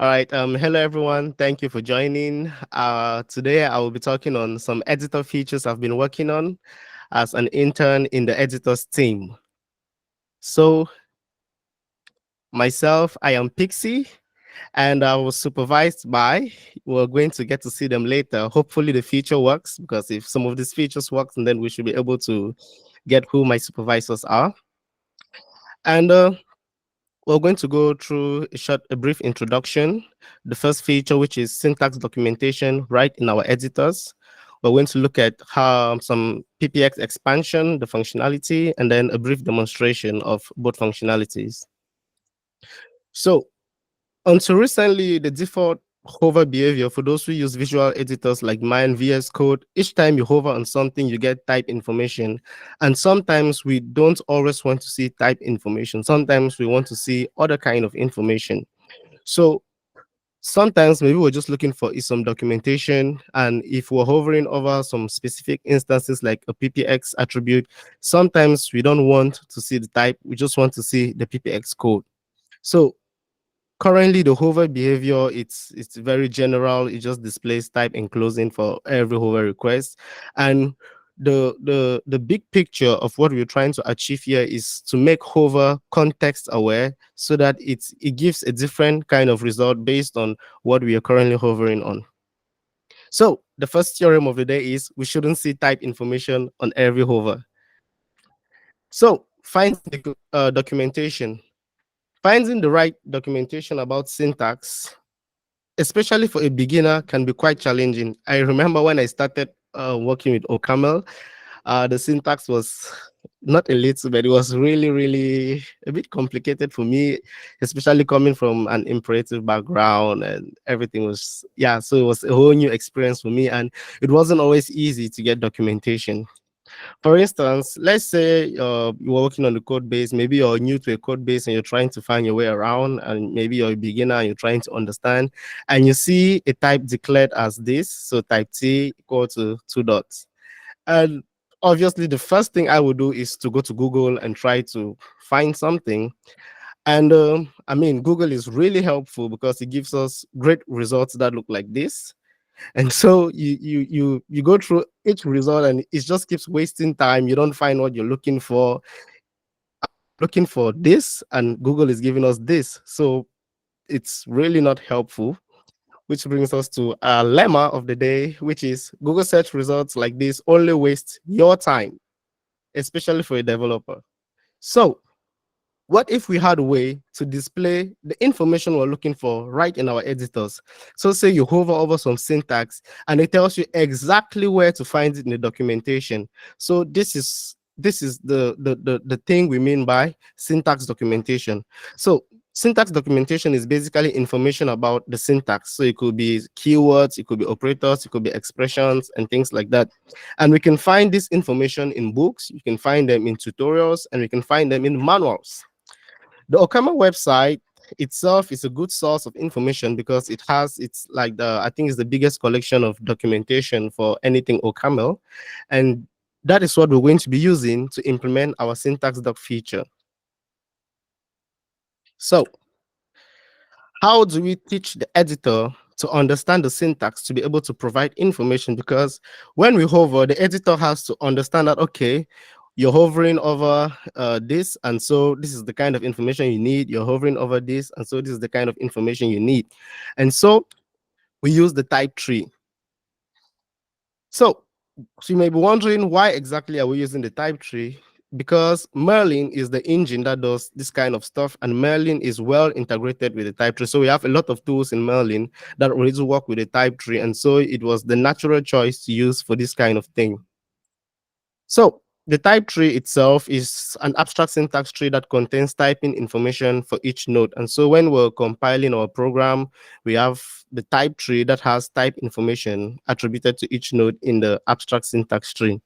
All right. Hello everyone. Thank you for joining. Today I will be talking on some editor features I've been working on as an intern in the editors team. So myself, I am Pixie, and I was supervised by. We're going to get to see them later. Hopefully the feature works, because if some of these features work, then we should be able to get who my supervisors are. And we're going to go through a brief introduction. The first feature, which is syntax documentation right in our editors. We're going to look at how some PPX expansion, the functionality, and then a brief demonstration of both functionalities. So until recently, the default hover behavior for those who use visual editors like mine, VS Code, each time you hover on something, you get type information. And sometimes we don't always want to see type information. Sometimes we want to see other kind of information. So sometimes maybe we're just looking for some documentation. And if we're hovering over some specific instances like a PPX attribute, sometimes we don't want to see the type. We just want to see the PPX code. So currently, the hover behavior, it's very general. It just displays type enclosing for every hover request. And the big picture of what we're trying to achieve here is to make hover context aware, so that it gives a different kind of result based on what we are currently hovering on. So the first theorem of the day is we shouldn't see type information on every hover. So find the documentation. Finding the right documentation about syntax, especially for a beginner, can be quite challenging. I remember when I started working with OCaml, the syntax was not a little, but it was really, really a bit complicated for me, especially coming from an imperative background, and everything was, yeah, so it was a whole new experience for me, and it wasn't always easy to get documentation. For instance, let's say you're working on the code base, maybe you're new to a code base and you're trying to find your way around, and maybe you're a beginner and you're trying to understand, and you see a type declared as this, so type T equal to two dots. And obviously, the first thing I would do is to go to Google and try to find something. And I mean, Google is really helpful because it gives us great results that look like this. And so you go through each result and it just keeps wasting time. You don't find what you're looking for. Looking for this, and Google is giving us this. So it's really not helpful. Which brings us to our lemma of the day, which is Google search results like this only waste your time, especially for a developer. So what if we had a way to display the information we're looking for right in our editors? So say you hover over some syntax and it tells you exactly where to find it in the documentation. So this is the thing we mean by syntax documentation. So syntax documentation is basically information about the syntax. So it could be keywords, it could be operators, it could be expressions and things like that. And we can find this information in books, you can find them in tutorials, and we can find them in manuals. The Okama website itself is a good source of information because it's like I think it's the biggest collection of documentation for anything OCaml. And that is what we're going to be using to implement our syntax doc feature. So how do we teach the editor to understand the syntax to be able to provide information? Because when we hover, the editor has to understand that, okay, you're hovering over this, and so this is the kind of information you need. You're hovering over this, and so this is the kind of information you need. And so we use the type tree. So you may be wondering, why exactly are we using the type tree? Because Merlin is the engine that does this kind of stuff, and Merlin is well integrated with the type tree. So we have a lot of tools in Merlin that already work with the type tree, and so it was the natural choice to use for this kind of thing. So the type tree itself is an abstract syntax tree that contains typing information for each node. And so when we're compiling our program, we have the type tree that has type information attributed to each node in the abstract syntax tree.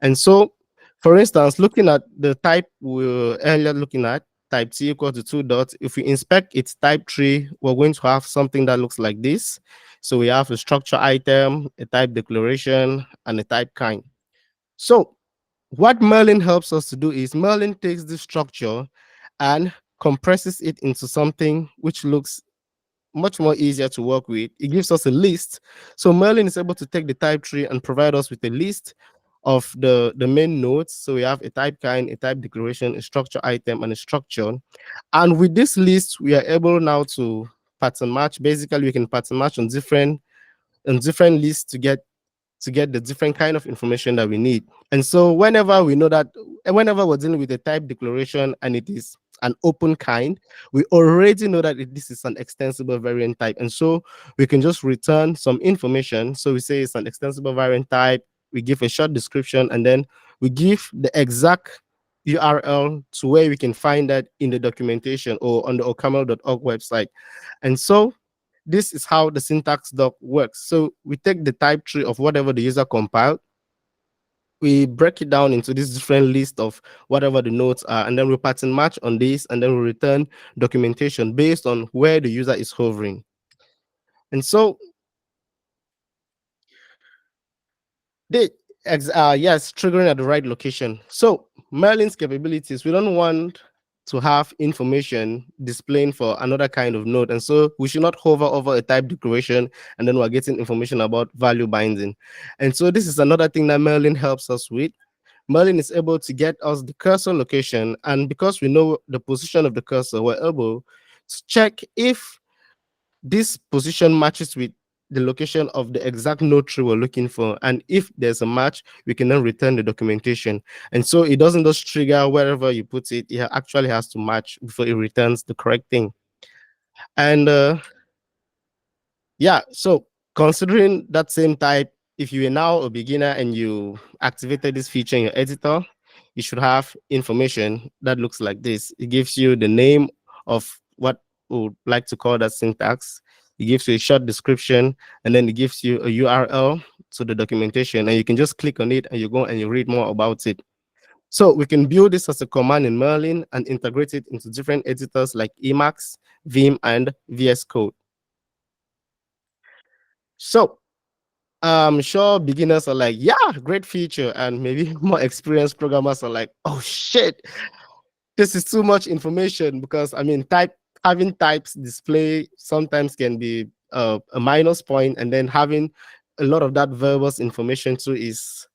And so, for instance, looking at the type we were earlier looking at, type T equal to two dots, if we inspect its type tree, we're going to have something that looks like this. So we have a structure item, a type declaration, and a type kind. So what Merlin helps us to do is Merlin takes this structure and compresses it into something which looks much more easier to work with. It gives us a list. So Merlin is able to take the type tree and provide us with a list of the main nodes. So we have a type kind, a type declaration, a structure item, and a structure. And with this list, we are able now to pattern match. Basically, we can pattern match on different lists to get the different kind of information that we need. And so whenever we know that, whenever we're dealing with a type declaration and it is an open kind, we already know that this is an extensible variant type. And so we can just return some information. So we say it's an extensible variant type, we give a short description, and then we give the exact URL to where we can find that in the documentation or on the ocaml.org website. And so this is how the syntax doc works. So we take the type tree of whatever the user compiled, we break it down into this different list of whatever the nodes are, and then we pattern match on this, and then we return documentation based on where the user is hovering. And so they, yes, triggering at the right location. So Merlin's capabilities, we don't want to have information displaying for another kind of node. And so we should not hover over a type declaration and then we're getting information about value binding. And so this is another thing that Merlin helps us with. Merlin is able to get us the cursor location. And because we know the position of the cursor, we're able to check if this position matches with the location of the exact node tree we're looking for. And if there's a match, we can then return the documentation. And so it doesn't just trigger wherever you put it, it actually has to match before it returns the correct thing. And yeah, so considering that same type, if you are now a beginner and you activated this feature in your editor, you should have information that looks like this. It gives you the name of what we would like to call that syntax. It gives you a short description, and then it gives you a URL to the documentation, and you can just click on it and you go and you read more about it. So we can build this as a command in Merlin and integrate it into different editors like Emacs, Vim, and VS Code. So I'm sure beginners are like, yeah, great feature. And maybe more experienced programmers are like, oh shit, this is too much information, because I mean, having types display sometimes can be a minus point, and then having a lot of that verbose information too is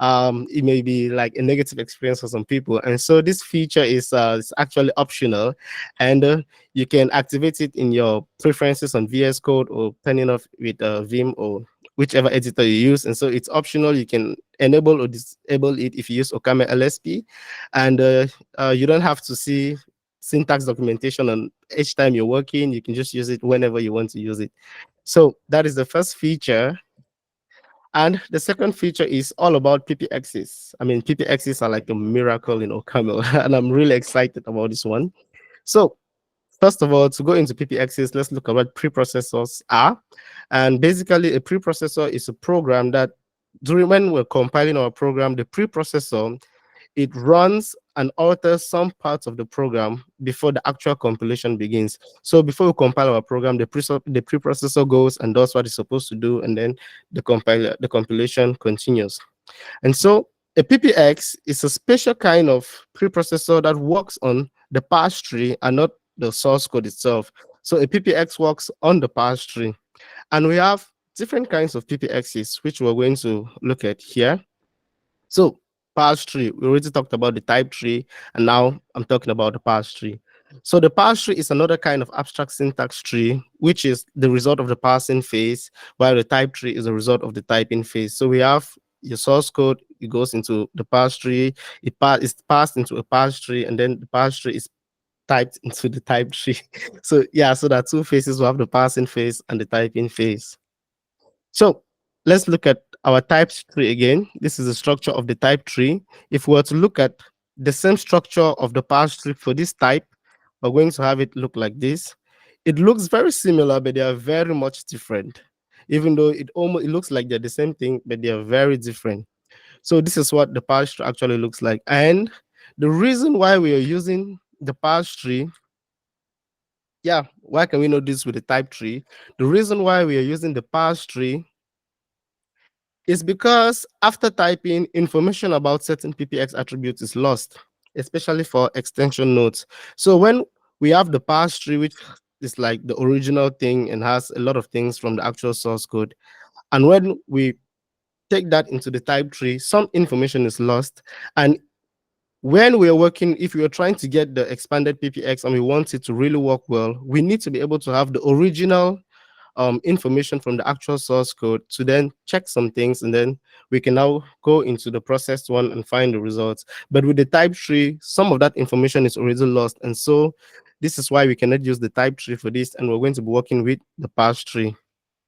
it may be like a negative experience for some people. And so this feature is actually optional, and you can activate it in your preferences on VS Code or turn it off with Vim or whichever editor you use. And so it's optional. You can enable or disable it if you use ocaml-lsp, and you don't have to see syntax documentation on each time you're working. You can just use it whenever you want to use it. So that is the first feature. And the second feature is all about PPXs. I mean, PPXs are like a miracle in OCaml, and I'm really excited about this one. So first of all, to go into PPXs, let's look at what preprocessors are. And basically, a preprocessor is a program that during when we're compiling our program, the preprocessor, it runs and alters some parts of the program before the actual compilation begins. So before we compile our program, the preprocessor goes and does what it's supposed to do, and then the compilation continues. And so a PPX is a special kind of preprocessor that works on the parse tree and not the source code itself. So a PPX works on the parse tree. And we have different kinds of PPXs, which we're going to look at here. So parse tree, we already talked about the type tree, and now I'm talking about the parse tree. So the parse tree is another kind of abstract syntax tree, which is the result of the parsing phase, while the type tree is a result of the typing phase. So we have your source code, it goes into the parse tree, it's passed into a parse tree, and then the parse tree is typed into the type tree. So yeah, so there are two phases. We have the parsing phase and the typing phase. So let's look at our type tree again. This is the structure of the type tree. If we were to look at the same structure of the parse tree for this type, we're going to have it look like this. It looks very similar, but they are very much different. Even though it looks like they're the same thing, but they are very different. So this is what the parse tree actually looks like. And the reason why we are using the parse tree, yeah, why can we know this with the type tree? The reason why we are using the parse tree is because after typing, information about certain PPX attributes is lost, especially for extension nodes. So when we have the parse tree, which is like the original thing and has a lot of things from the actual source code. And when we take that into the type tree, some information is lost. And when we are working, if we are trying to get the expanded PPX and we want it to really work well, we need to be able to have the original information from the actual source code to then check some things, and then we can now go into the processed one and find the results. But with the type tree, some of that information is already lost, and so this is why we cannot use the type tree for this, and we're going to be working with the parse tree.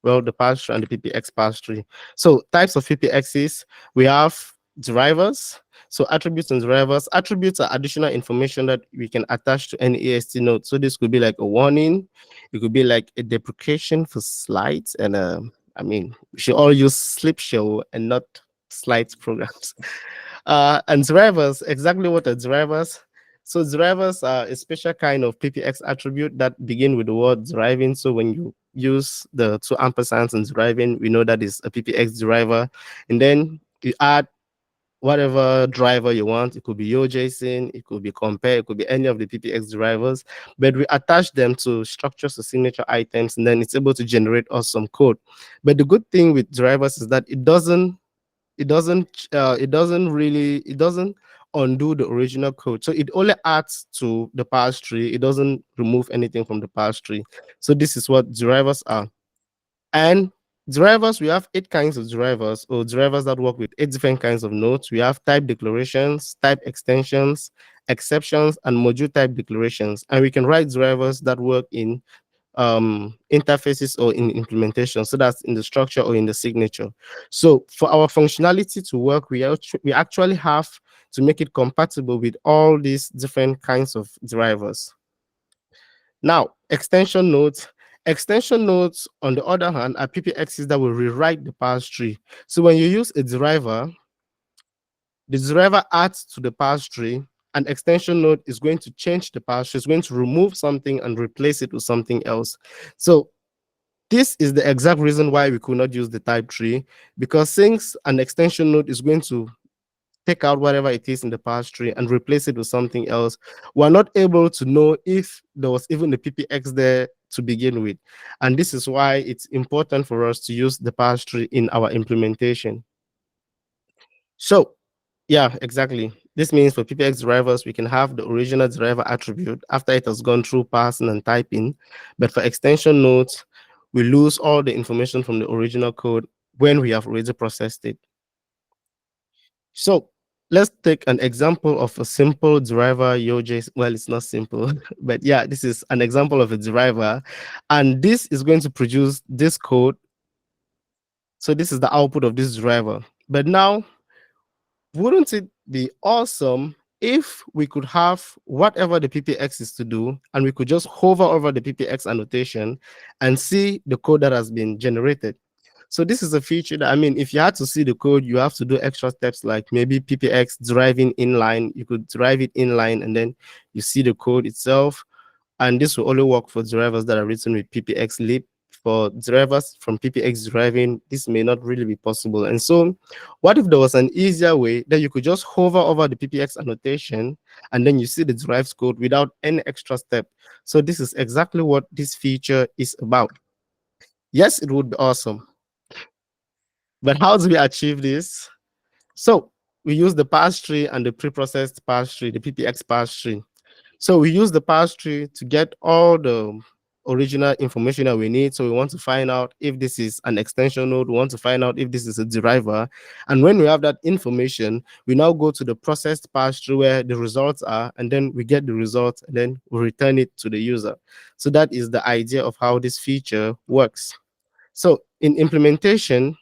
Well, the parse tree and the PPX parse tree. So types of PPXs, we have drivers. So attributes and drivers. Attributes are additional information that we can attach to any AST node. So this could be like a warning. It could be like a deprecation for slides. And I mean, we should all use slip show and not slides programs. And drivers, exactly what are drivers? So drivers are a special kind of PPX attribute that begin with the word driving. So when you use the two ampersands in driving, we know that is a PPX driver. And then you add whatever driver you want. It could be your JSON, it could be compare, it could be any of the PPX drivers, but we attach them to structures or signature items, and then it's able to generate us some code. But the good thing with drivers is that it doesn't undo the original code. So it only adds to the parse tree. It doesn't remove anything from the parse tree. So this is what drivers are. And drivers, we have 8 kinds of drivers, or drivers that work with 8 different kinds of nodes. We have type declarations, type extensions, exceptions, and module type declarations. And we can write drivers that work in interfaces or in implementation. So that's in the structure or in the signature. So for our functionality to work, we actually have to make it compatible with all these different kinds of drivers. Now, extension nodes. Extension nodes, on the other hand, are PPXs that will rewrite the parse tree. So when you use a driver, the driver adds to the parse tree. An extension node is going to change the parse tree. It's going to remove something and replace it with something else. So this is the exact reason why we could not use the type tree, because since an extension node is going to take out whatever it is in the parse tree and replace it with something else, we're not able to know if there was even a PPX there to begin with. And this is why it's important for us to use the parse tree in our implementation. So yeah, exactly. This means for PPX drivers, we can have the original driver attribute after it has gone through parsing and typing. But for extension nodes, we lose all the information from the original code when we have already processed it. So let's take an example of a simple driver UJ. Well, it's not simple, but yeah, this is an example of a driver. And this is going to produce this code. So this is the output of this driver. But now, wouldn't it be awesome if we could have whatever the PPX is to do, and we could just hover over the PPX annotation and see the code that has been generated? So this is a feature that, I mean, if you had to see the code, you have to do extra steps like maybe PPX driving inline. You could drive it inline and then you see the code itself. And this will only work for drivers that are written with PPX lib. For drivers from PPX driving, this may not really be possible. And so what if there was an easier way that you could just hover over the PPX annotation and then you see the drives code without any extra step? So this is exactly what this feature is about. Yes, it would be awesome. But how do we achieve this? So we use the parse tree and the preprocessed parse tree, the PPX parse tree. So we use the parse tree to get all the original information that we need. So we want to find out if this is an extension node. We want to find out if this is a driver. And when we have that information, we now go to the processed parse tree where the results are, and then we get the results, and then we return it to the user. So that is the idea of how this feature works. So in implementation,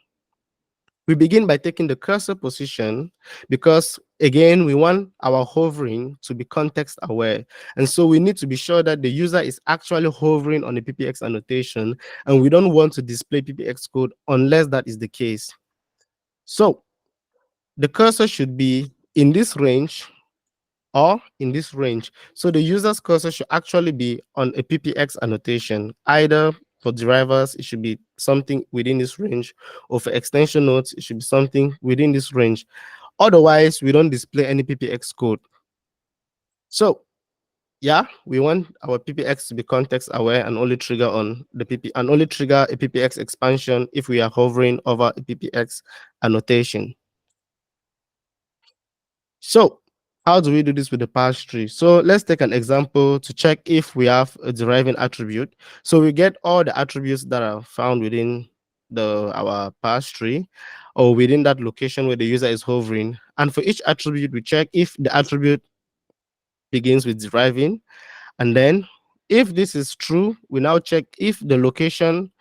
we begin by taking the cursor position because, again, we want our hovering to be context aware. And so we need to be sure that the user is actually hovering on the PPX annotation, and we don't want to display PPX code unless that is the case. So the cursor should be in this range or in this range. So the user's cursor should actually be on a PPX annotation. Either for drivers, it should be something within this range, or for extension nodes, it should be something within this range. Otherwise, we don't display any PPX code. So yeah, we want our PPX to be context aware and only trigger on the and only trigger a PPX expansion if we are hovering over a PPX annotation. So how do we do this with the parse tree? So let's take an example to check if we have a deriving attribute. So we get all the attributes that are found within our parse tree or within that location where the user is hovering. And for each attribute, we check if the attribute begins with deriving. And then if this is true, we now check if the location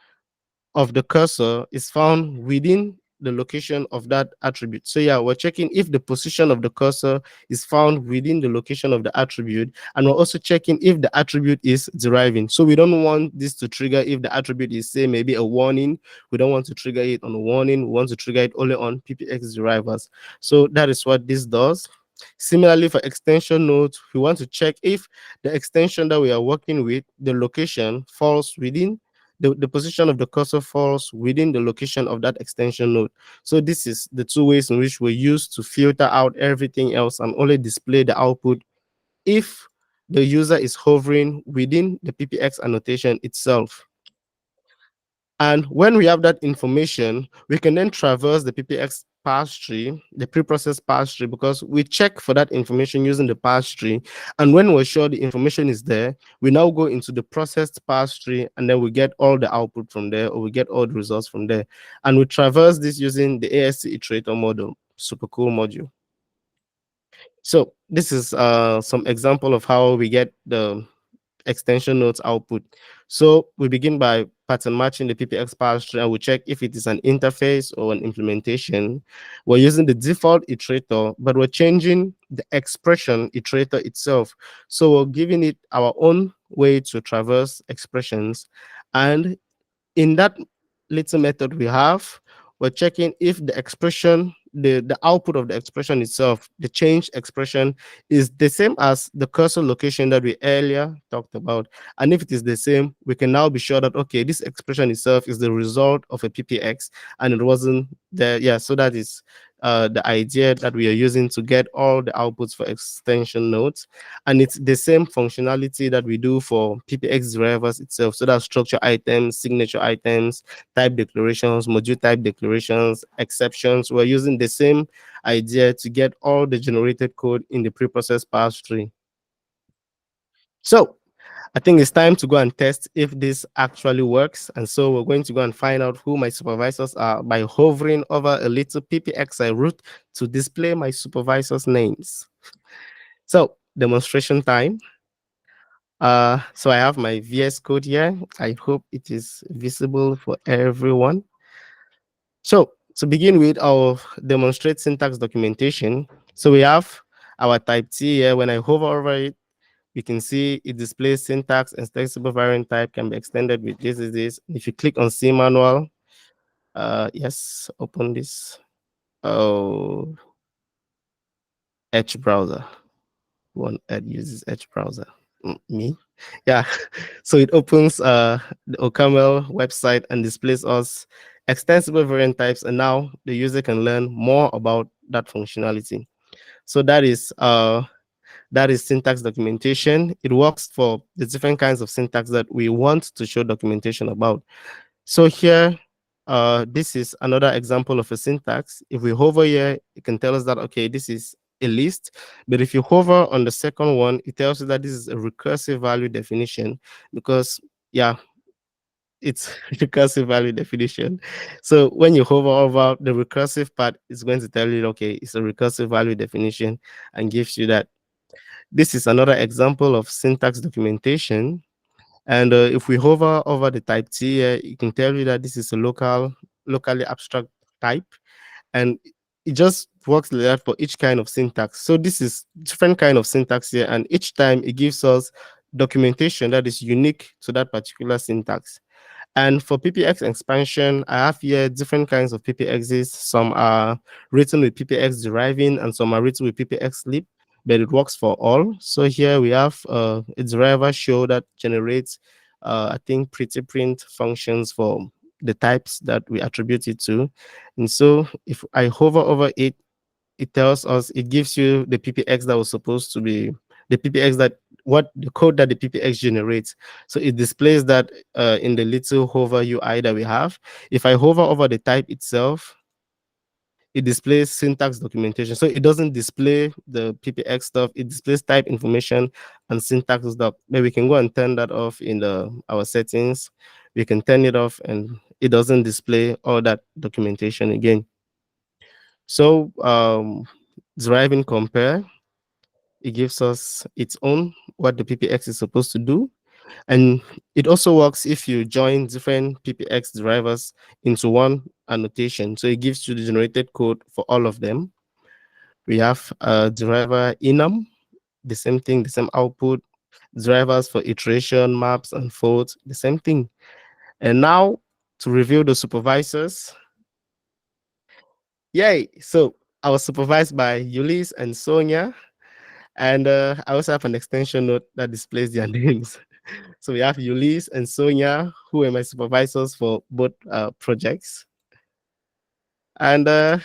of the cursor is found within the location of that attribute. So yeah, we're checking if the position of the cursor is found within the location of the attribute, and we're also checking if the attribute is deriving. So we don't want this to trigger if the attribute is, say, maybe a warning. We don't want to trigger it on a warning. We want to trigger it only on PPX derivers. So that is what this does. Similarly, for extension nodes, we want to check if the extension that we are working with, the location falls within the position of the cursor falls within the location of that extension node. So this is the two ways in which we use to filter out everything else and only display the output if the user is hovering within the PPX annotation itself. And when we have that information, we can then traverse the PPX parse tree, the preprocessed parse tree, because we check for that information using the parse tree. And when we're sure the information is there, we now go into the processed parse tree, and then we get all the output from there, or we get all the results from there. And we traverse this using the ASC iterator model, super cool module. So this is some example of how we get the extension nodes output. So we begin by pattern matching the PPX parse tree, and we check if it is an interface or an implementation. We're using the default iterator, but we're changing the expression iterator itself. So we're giving it our own way to traverse expressions. And in that little method we have, we're checking if the expression, the output of the expression itself, the changed expression, is the same as the cursor location that we earlier talked about. And if it is the same, we can now be sure that, okay, this expression itself is the result of a PPX and it wasn't there. Yeah, so that is the idea that we are using to get all the outputs for extension nodes. And it's the same functionality that we do for PPX drivers itself. So that's structure items, signature items, type declarations, module type declarations, exceptions. We're using the same idea to get all the generated code in the preprocessed parse tree. So I think it's time to go and test if this actually works. And so we're going to go and find out who my supervisors are by hovering over a little PPXI root to display my supervisors' names. So demonstration time. So I have my VS Code here. I hope it is visible for everyone. So to begin with, I'll demonstrate syntax documentation. So we have our type T here. When I hover over it, you can see it displays syntax extensible variant type can be extended with this is this. If you click on C manual, yes, open this. Oh, Edge browser. One uses Edge browser. Me, yeah. So it opens the OCaml website and displays us extensible variant types, and now the user can learn more about that functionality. So that is syntax documentation. It works for the different kinds of syntax that we want to show documentation about. So here, this is another example of a syntax. If we hover here, it can tell us that, okay, this is a list. But if you hover on the second one, it tells you that this is a recursive value definition because, yeah, it's recursive value definition. So when you hover over the recursive part, it's going to tell you, okay, it's a recursive value definition and gives you that. This is another example of syntax documentation. And if we hover over the type T here, it can tell you that this is a locally abstract type. And it just works like that for each kind of syntax. So this is different kind of syntax here. And each time it gives us documentation that is unique to that particular syntax. And for PPX expansion, I have here different kinds of PPXs. Some are written with PPX deriving and some are written with PPX sleep, but it works for all. So here we have a deriver show that generates, I think, pretty print functions for the types that we attribute it to. And so if I hover over it, it tells us, it gives you the PPX that was supposed to be, the PPX that what the code that the PPX generates. So it displays that in the little hover UI that we have. If I hover over the type itself, it displays syntax documentation. So it doesn't display the PPX stuff. It displays type information and syntax stuff. But we can go and turn that off in our settings. We can turn it off and it doesn't display all that documentation again. So deriving compare, it gives us its own what the PPX is supposed to do. And it also works if you join different PPX drivers into one annotation. So it gives you the generated code for all of them. We have a driver enum, the same thing, the same output. Drivers for iteration, maps, and folds, the same thing. And now to review the supervisors. Yay! So I was supervised by Ulysses and Sonia. And I also have an extension note that displays their names. So we have Ulysses and Sonia, who are my supervisors for both projects. And the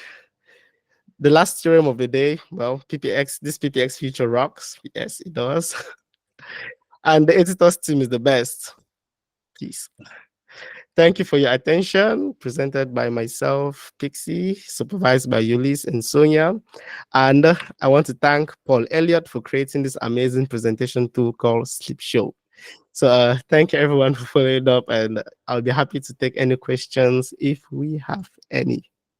last theorem of the day, well, this PPX feature rocks. Yes, it does. And the editors team is the best. Peace. Thank you for your attention. Presented by myself, Pixie, supervised by Ulysses and Sonia. And I want to thank Paul Elliott for creating this amazing presentation tool called Sleep Show. So thank you everyone for following up, and I'll be happy to take any questions if we have any.